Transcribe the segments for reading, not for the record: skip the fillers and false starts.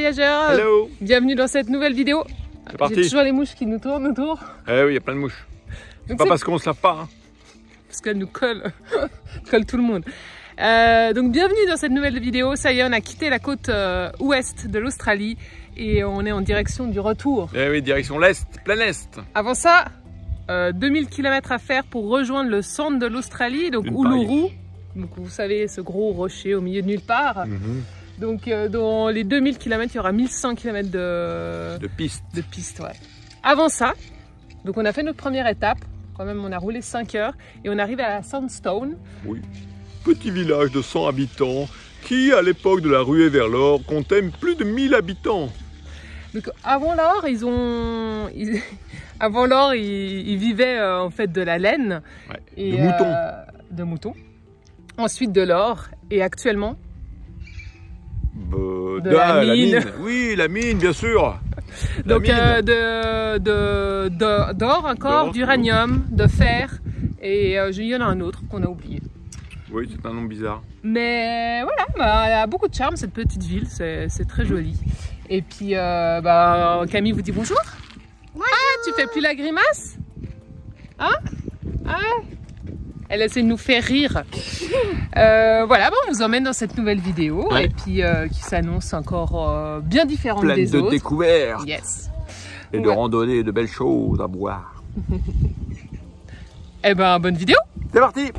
voyageurs. Hello. Bienvenue dans cette nouvelle vidéo. C'est parti. J'ai toujours les mouches qui nous tournent autour. Eh oui, il y a plein de mouches. C'est pas parce qu'on se lave pas. Hein. Parce qu'elles nous collent. Collent tout le monde. Donc bienvenue dans cette nouvelle vidéo. Ça y est, on a quitté la côte ouest de l'Australie et on est en direction du retour. Eh oui, direction l'est, plein est. Avant ça, 2000 km à faire pour rejoindre le centre de l'Australie, donc Uluru. Donc vous savez, ce gros rocher au milieu de nulle part. Donc dans les 2000 km, il y aura 1100 km de piste. Ouais. Avant ça, donc on a fait notre première étape. Quand même, on a roulé 5 heures et on arrive à Sandstone. Oui. Petit village de 100 habitants qui, à l'époque de la ruée vers l'or, comptait plus de 1000 habitants. Donc avant l'or, avant l'or, ils vivaient en fait de la laine. Ouais, et, de moutons. De moutons. Ensuite de l'or et actuellement la mine. Oui, la mine, bien sûr. Donc d'or encore, d'uranium, de fer et il y en a un autre qu'on a oublié. Oui, c'est un nom bizarre. Mais voilà, elle a beaucoup de charme cette petite ville, c'est très joli. Et puis Camille vous dit bonjour. Bonjour. Ah, tu fais plus la grimace? Hein? Ah, elle essaie de nous faire rire. Voilà, on vous emmène dans cette nouvelle vidéo et puis qui s'annonce encore bien différente des autres. Pleine de découvertes. Yes. Et de randonnées, de belles choses à boire. Eh ben, bonne vidéo. C'est parti.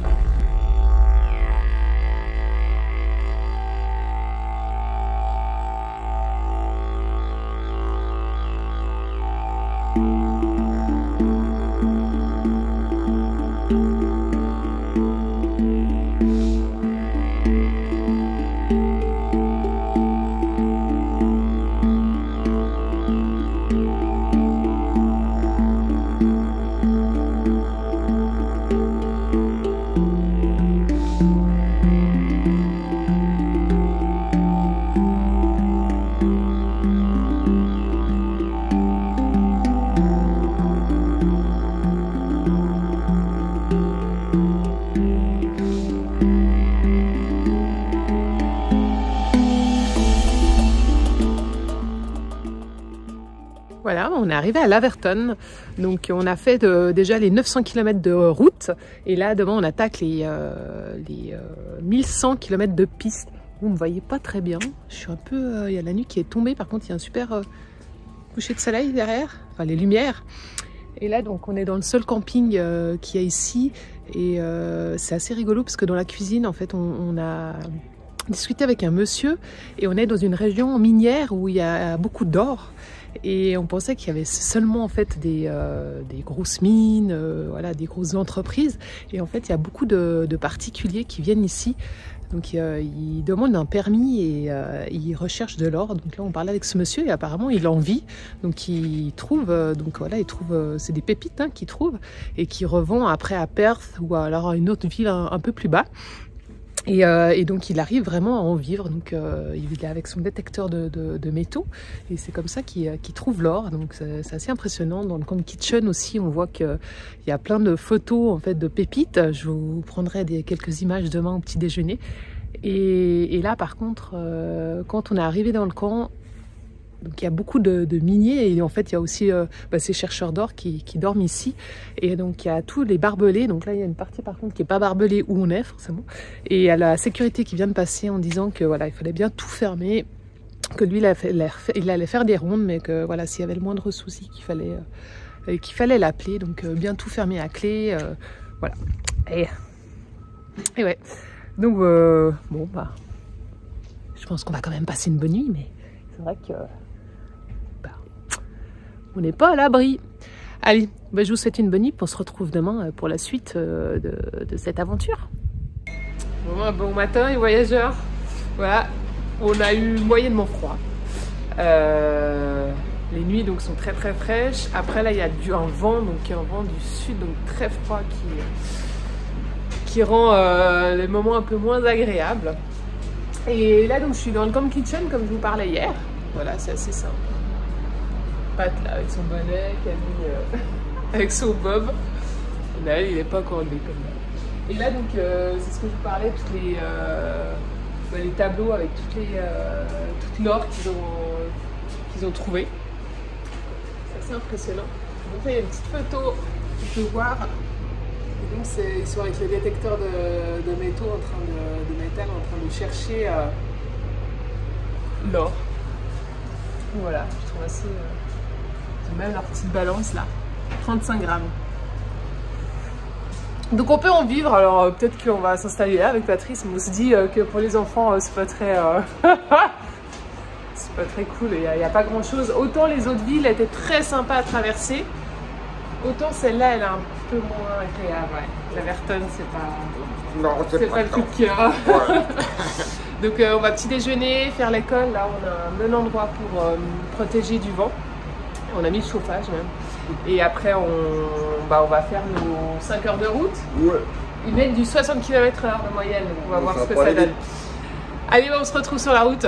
Voilà, on est arrivé à Laverton, donc on a fait déjà les 900 km de route et là devant on attaque les 1100 km de piste. Vous ne me voyez pas très bien, je suis un peu, il y a la nuit qui est tombée, par contre il y a un super coucher de soleil derrière, enfin les lumières. Et là donc on est dans le seul camping qu'il y a ici et c'est assez rigolo parce que dans la cuisine en fait on a discuté avec un monsieur et on est dans une région minière où il y a beaucoup d'or. Et on pensait qu'il y avait seulement en fait des grosses mines, voilà, des grosses entreprises. Et en fait, il y a beaucoup de particuliers qui viennent ici. Donc, ils demandent un permis et ils recherchent de l'or. Donc là, on parlait avec ce monsieur et apparemment, il en vit. Donc, il trouve, c'est des pépites qu'il trouve et qu'il revend après à Perth ou alors à une autre ville un peu plus bas. Et donc il arrive vraiment à en vivre, donc il est avec son détecteur de métaux et c'est comme ça qu'il trouve l'or, donc c'est assez impressionnant. Dans le camp kitchen aussi on voit qu'il y a plein de photos en fait de pépites, je vous prendrai quelques images demain au petit déjeuner. Et là par contre quand on est arrivé dans le camp, donc il y a beaucoup de miniers et en fait il y a aussi ces chercheurs d'or qui dorment ici et donc il y a tous les barbelés. Donc là il y a une partie par contre qui n'est pas barbelée où on est forcément et il y a la sécurité qui vient de passer en disant que voilà il fallait bien tout fermer, que lui il allait faire des rondes mais que voilà s'il y avait le moindre souci qu'il fallait l'appeler, donc bien tout fermer à clé, voilà et ouais donc je pense qu'on va quand même passer une bonne nuit, mais c'est vrai que on n'est pas à l'abri. Allez, je vous souhaite une bonne nuit. On se retrouve demain pour la suite de cette aventure. Bon matin les voyageurs. Voilà, on a eu moyennement froid. Les nuits donc sont très très fraîches. Après là il y a un vent, donc un vent du sud, donc très froid qui rend les moments un peu moins agréables. Et là donc je suis dans le camp kitchen comme je vous parlais hier. Voilà, c'est assez simple. Pat là avec son bonnet, Camille avec son bob. Et là il n'est pas encore levé comme là. Et là donc c'est ce que je vous parlais, toutes les tableaux avec toute l'or qu'ils ont trouvé. C'est assez impressionnant. Donc là, il y a une petite photo, tu peux voir. Et donc ils sont avec le détecteur de métaux de métal en train de chercher l'or. Voilà, je trouve assez... Ils ont même leur petite balance là, 35 grammes. Donc on peut en vivre, alors peut-être qu'on va s'installer là avec Patrice, mais on se dit que pour les enfants c'est pas très... c'est pas très cool, il n'y a pas grand chose. Autant les autres villes étaient très sympas à traverser, autant celle-là elle est un peu moins agréable. Ouais. La Verton c'est pas le coup de cœur. Ouais. Donc on va petit déjeuner, faire l'école, là on a un bon endroit pour protéger du vent. On a mis le chauffage même. Et après on va faire nos 5 heures de route. Ouais. Ils mettent du 60 km/h de moyenne, donc on va voir ce que ça donne. Allez, on se retrouve sur la route.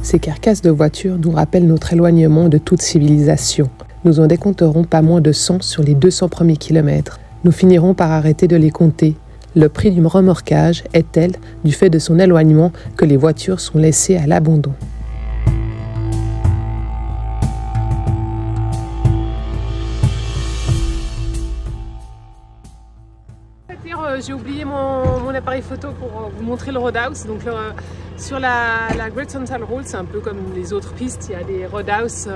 Ces carcasses de voitures nous rappellent notre éloignement de toute civilisation. Nous en décompterons pas moins de 100 sur les 200 premiers kilomètres. Nous finirons par arrêter de les compter. Le prix du remorquage est tel, du fait de son éloignement, que les voitures sont laissées à l'abandon. J'ai oublié mon appareil photo pour vous montrer le roadhouse. Donc sur la Great Central Road, c'est un peu comme les autres pistes, il y a des roadhouses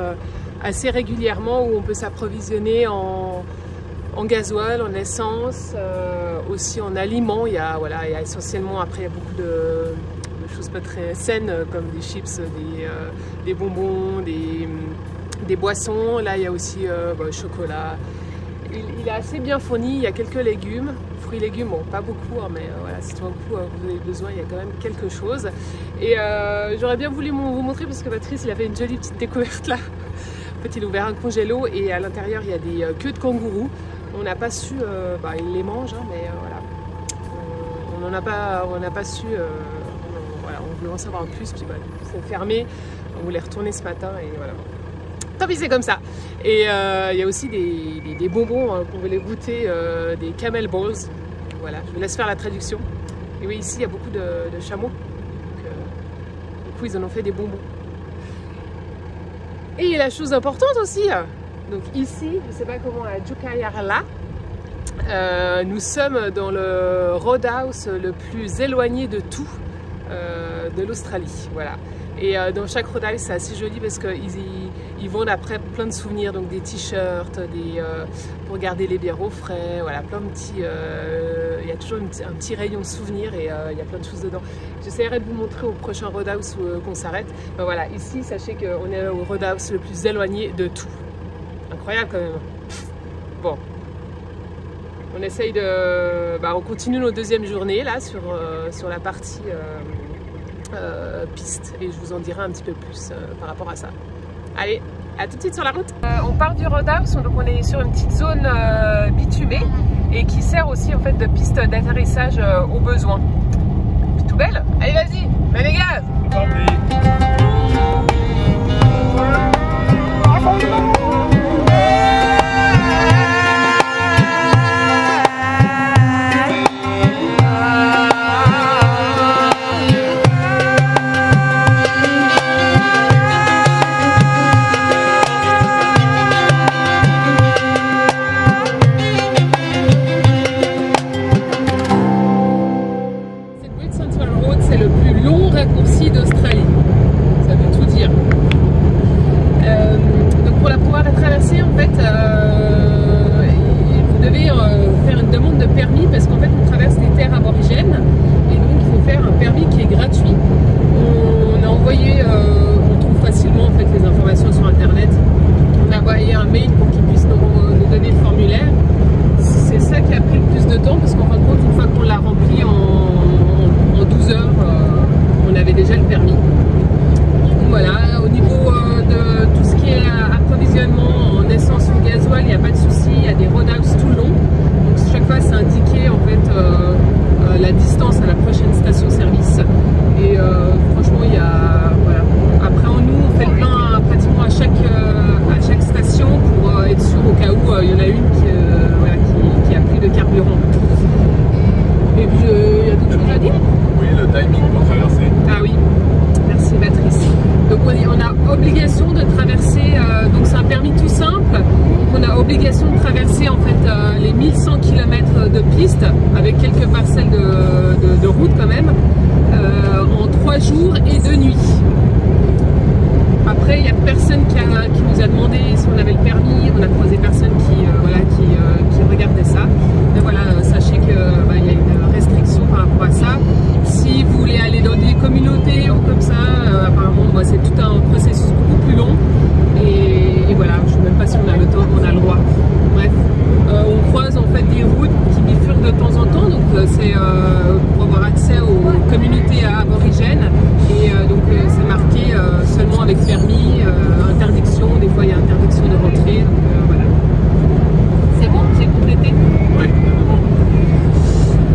assez régulièrement où on peut s'approvisionner en gasoil, en essence, aussi en aliments. Il y a essentiellement, après il y a beaucoup de choses pas très saines comme des chips, des bonbons, des boissons. Là il y a aussi chocolat. Il est assez bien fourni, il y a quelques légumes, fruits et légumes, bon pas beaucoup, hein, mais voilà, si tout d'un coup vous avez besoin, il y a quand même quelque chose. Et j'aurais bien voulu vous montrer parce que Patrice il avait une jolie petite découverte là. En fait il a ouvert un congélo et à l'intérieur il y a des queues de kangourous. On n'a pas su, il les mange, hein, mais voilà. On n'a pas su, voilà, on voulait en savoir plus, puis c'est fermé, on voulait retourner ce matin et voilà. Tant pis, c'est comme ça. Et il y a aussi des bonbons qu'on voulait goûter, des camel balls. Voilà, je vous laisse faire la traduction. Et oui, ici il y a beaucoup de chameaux. Donc, du coup, ils en ont fait des bonbons. Et la chose importante aussi, donc ici, je ne sais pas comment, à Jukayarla, nous sommes dans le roadhouse le plus éloigné de tout de l'Australie. Voilà. Et dans chaque roadhouse, c'est assez joli parce qu'ils vendent après plein de souvenirs, donc des t-shirts, pour garder les bières au frais, voilà, plein de petits... il y a toujours un petit rayon souvenirs et il y a plein de choses dedans. J'essaierai de vous montrer au prochain roadhouse qu'on s'arrête. Ben voilà, ici, sachez qu'on est au roadhouse le plus éloigné de tout. Incroyable quand même. Bon. On essaye de... on continue nos deuxième journée là sur la partie... piste et je vous en dirai un petit peu plus par rapport à ça. Allez, à tout de suite sur la route. On part du roadhouse, donc on est sur une petite zone bitumée et qui sert aussi en fait de piste d'atterrissage au besoin. Tout belle. Allez vas-y, mets les gaz. C'est le plus long raccourci d'Australie. Ça veut tout dire. obligation de traverser en fait les 1100 km de piste avec quelques parcelles de route quand même en 3 jours et 2 nuits. Après, il n'y a personne qui nous a demandé si on avait le permis. On a croisé personne qui regardait ça. Mais voilà, sachez qu'il y a une restriction par rapport à ça. Si vous voulez aller dans des communautés ou comme ça, apparemment c'est tout un processus beaucoup plus long. Et voilà, je ne sais même pas si on a le temps, on a le droit. Bref, on croise en fait des routes qui bifurquent de temps en temps. Donc c'est pour avoir accès aux communautés aborigènes. Et donc c'est marqué seulement avec permis, interdiction. Des fois il y a interdiction de rentrer. Donc voilà. C'est bon, c'est complété. Oui.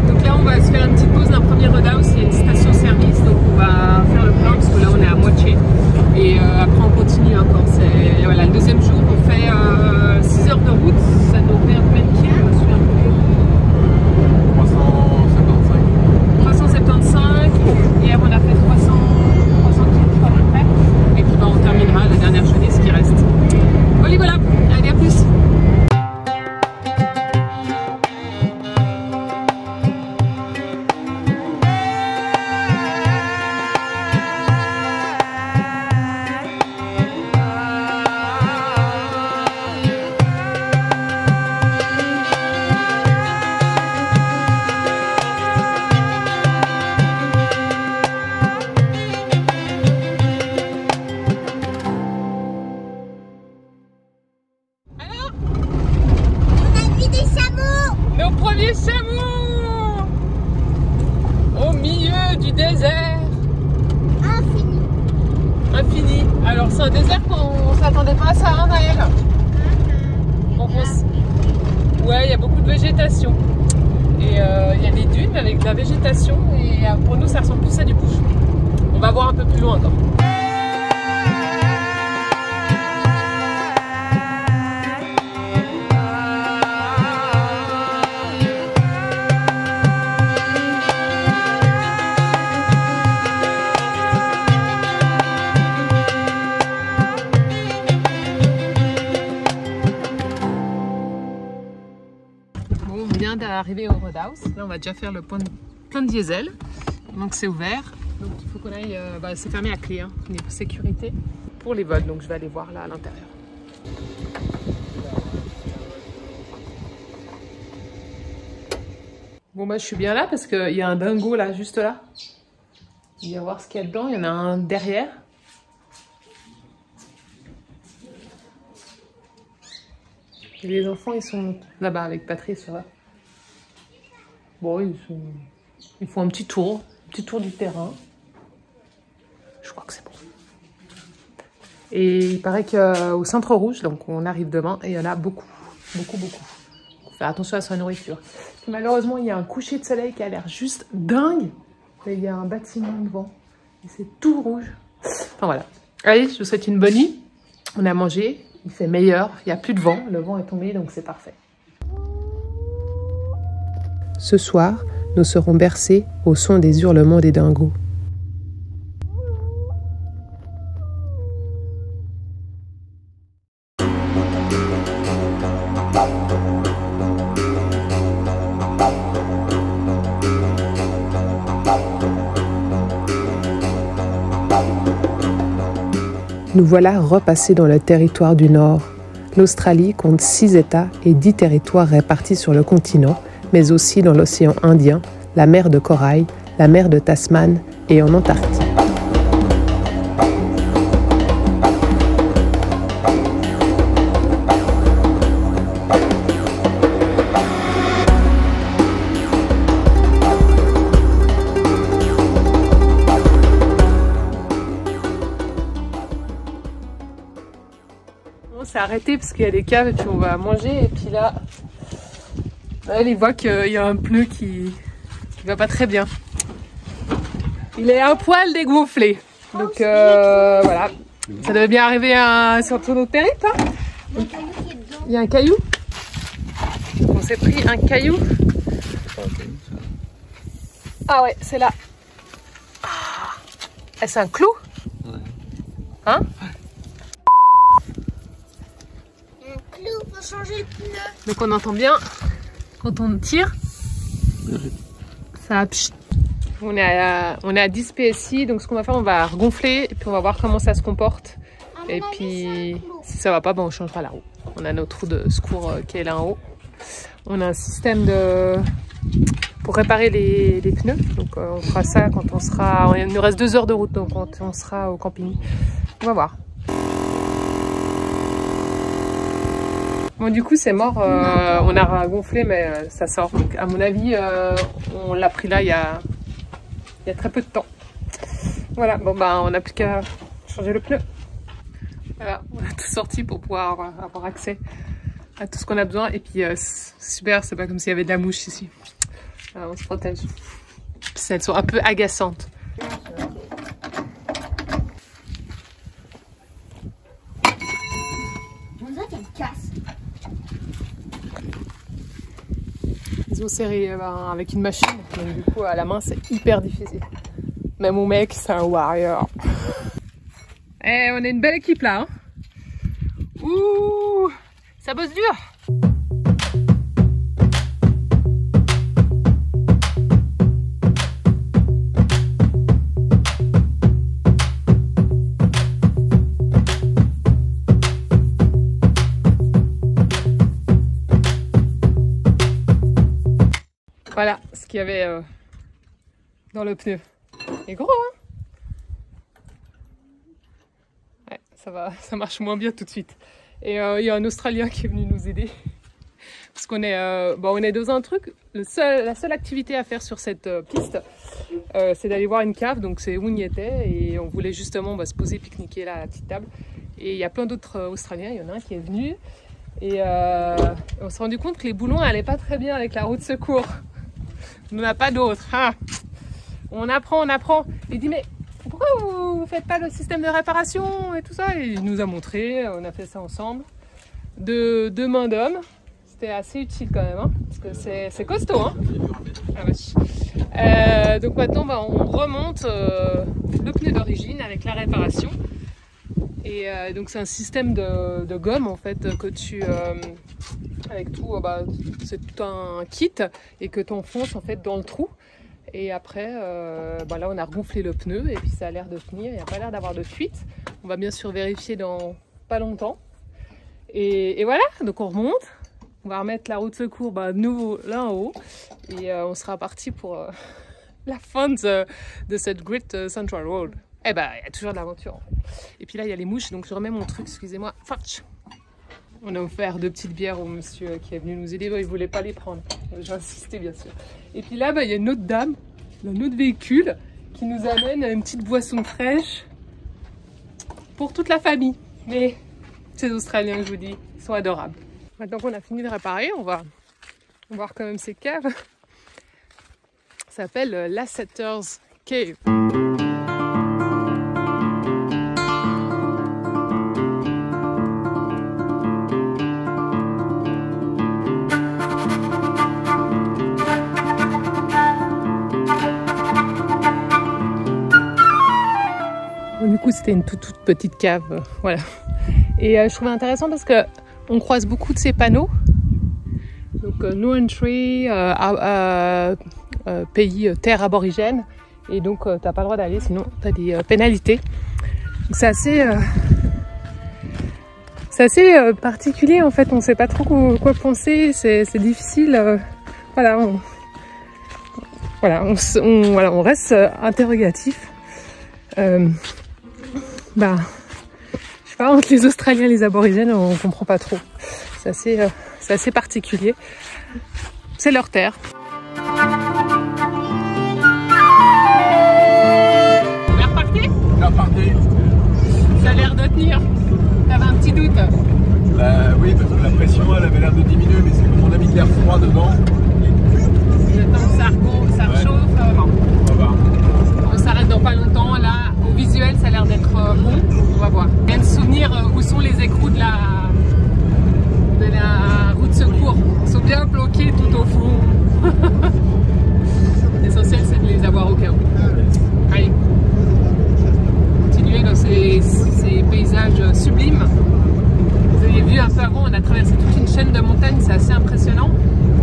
Donc là on va se faire une petite pause d'un premier redhouse, il y a une station-service, donc on va faire le plein parce que là on est à moitié. Et après on continue encore. Voilà, le deuxième jour on fait 6 heures de route, ça nous fait combien de kilomètres? 375. Hier on a fait 300 km à peu près. Et puis on terminera la dernière journée ce qui reste. Voilà, allez à plus. Nos premiers chameaux au milieu du désert infini. Alors c'est un désert qu'on s'attendait pas à ça, hein, Naël? Ouais, il y a beaucoup de végétation et il y a des dunes avec de la végétation et pour nous ça ressemble plus à du bush. On va voir un peu plus loin encore. Bon, on vient d'arriver au Roadhouse. Là, on va déjà faire le plein de diesel. Donc, c'est ouvert. Donc, il faut qu'on aille. C'est fermé à clé, hein, niveau sécurité pour les vols. Donc, je vais aller voir là à l'intérieur. Bon, bah, je suis bien là parce qu'il y a un dingo là, juste là. Il va voir ce qu'il y a dedans. Il y en a un derrière. Et les enfants, ils sont là-bas avec Patrice, ça va. Bon, ils font un petit tour du terrain. Je crois que c'est bon. Et il paraît qu'au Centre Rouge, donc on arrive demain, et il y en a beaucoup. Faut faire attention à sa nourriture. Et malheureusement, il y a un coucher de soleil qui a l'air juste dingue. Et il y a un bâtiment devant. Et c'est tout rouge. Enfin voilà. Allez, je vous souhaite une bonne nuit. On a mangé. Il fait meilleur, il n'y a plus de vent, le vent est tombé donc c'est parfait. Ce soir, nous serons bercés au son des hurlements des dingos. Nous voilà repassés dans le territoire du Nord. L'Australie compte 6 États et 10 territoires répartis sur le continent, mais aussi dans l'océan Indien, la mer de Corail, la mer de Tasman et en Antarctique. On s'est arrêté parce qu'il y a des caves et puis on va manger. Et puis là, il voit qu'il y a un pneu qui va pas très bien. Il est un poil dégonflé. Donc voilà, ça devait bien arriver sur tout notre périple. Hein. Donc, il y a un caillou. On s'est pris un caillou. Ah ouais, c'est là. Ah, c'est un clou. Hein? changer le pneu. Donc on entend bien quand on tire, ça pchit. On est à 10 PSI, donc ce qu'on va faire, on va regonfler et puis on va voir comment ça se comporte. Et puis si ça va pas, ben on changera la roue. On a notre roue de secours qui est là en haut. On a un système pour réparer les pneus. Donc on fera ça quand on sera... Il nous reste 2 heures de route, donc quand on sera au camping. On va voir. Bon, du coup c'est mort, on a gonflé mais ça sort. Donc à mon avis on l'a pris là il y a très peu de temps. Voilà, bon bah on n'a plus qu'à changer le pneu. Voilà, on a tout sorti pour pouvoir avoir accès à tout ce qu'on a besoin. Et puis c'est super, c'est pas comme s'il y avait de la mouche ici. On se protège. Puis elles sont un peu agaçantes. Ils ont serré avec une machine, donc du coup à la main c'est hyper difficile. Mais mon mec c'est un warrior. Eh, on est une belle équipe là, hein. Ouh, ça bosse dur. Voilà ce qu'il y avait dans le pneu. Il est gros, hein? Ouais, ça marche moins bien tout de suite. Et il y a un Australien qui est venu nous aider. Parce qu'on est, on est dans un truc, la seule activité à faire sur cette piste, c'est d'aller voir une cave. Donc c'est où on y était et on voulait justement se poser, pique-niquer là à la petite table. Et il y a plein d'autres Australiens, il y en a un qui est venu. Et on s'est rendu compte que les boulons n'allaient pas très bien avec la roue de secours. On n'en a pas d'autres. Ah. On apprend. Il dit mais pourquoi vous ne faites pas le système de réparation et tout ça? Et il nous a montré, on a fait ça ensemble. De 2 mains d'homme. C'était assez utile quand même, hein, parce que c'est costaud. Hein. Ah, ouais. Donc maintenant on remonte le pneu d'origine avec la réparation. Et donc c'est un système de gomme en fait que tu... avec tout, c'est tout un kit et que tu enfonces en fait dans le trou. Et après, là on a regonflé le pneu et puis ça a l'air de tenir, il n'y a pas l'air d'avoir de fuite. On va bien sûr vérifier dans pas longtemps. Et voilà, donc on remonte, on va remettre la roue de secours de nouveau là en haut. Et on sera parti pour la fin de cette Great Central Road. Eh ben, il y a toujours de l'aventure en fait. Et puis là il y a les mouches, donc je remets mon truc, excusez-moi. On a offert 2 petites bières au monsieur qui est venu nous aider. Il ne voulait pas les prendre. J'ai insisté, bien sûr. Et puis là, il y a une autre dame, un autre véhicule, qui nous amène une petite boisson fraîche pour toute la famille. Mais ces Australiens, je vous dis, ils sont adorables. Maintenant qu'on a fini de réparer, on va voir quand même ces caves. Ça s'appelle Lasseter's Cave. Du coup, c'était une toute petite cave, voilà. Et je trouvais intéressant parce que on croise beaucoup de ces panneaux. Donc no entry, pays terre aborigène. Et donc t'as pas le droit d'aller, sinon t'as des pénalités. Donc c'est assez particulier en fait. On sait pas trop quoi penser. C'est difficile. On reste interrogatif. Je sais pas, entre les Australiens et les aborigènes, on comprend pas trop. C'est assez particulier. C'est leur terre. On est reparti ? On est reparti. Ça a l'air de tenir. T'avais un petit doute ? Oui, parce que la pression, elle avait l'air de diminuer, mais c'est comme on a mis de l'air froid dedans. Le temps que ça réchauffe, On va voir. On s'arrête dans pas longtemps. Là, au visuel, ça a l'air d'être bon. On va voir. Je viens de souvenir où sont les écrous de la roue de secours. Ils sont bien bloqués tout au fond. L'essentiel, c'est de les avoir au cas où. Allez, continuer dans ces paysages sublimes. Vous avez vu un peu avant, on a traversé toute une chaîne chaîne de montagnes, c'est assez impressionnant.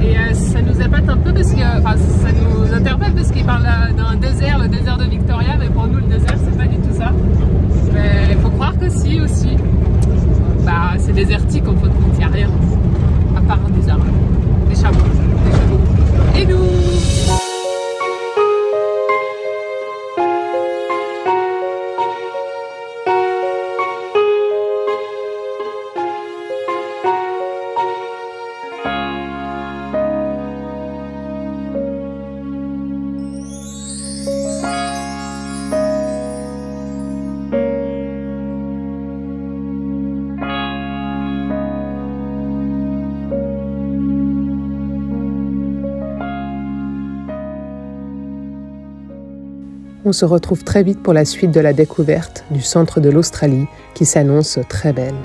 Et ça nous épate un peu parce que, enfin, ça nous interpelle parce qu'il parle d'un désert, le désert de Victoria, mais pour nous le désert c'est pas du tout ça. Mais il faut croire que si aussi. Bah, c'est désertique en fin de compte, il n'y a rien. À part des arbres, des chameaux, des chevaux. Et nous! On se retrouve très vite pour la suite de la découverte du centre de l'Australie qui s'annonce très belle.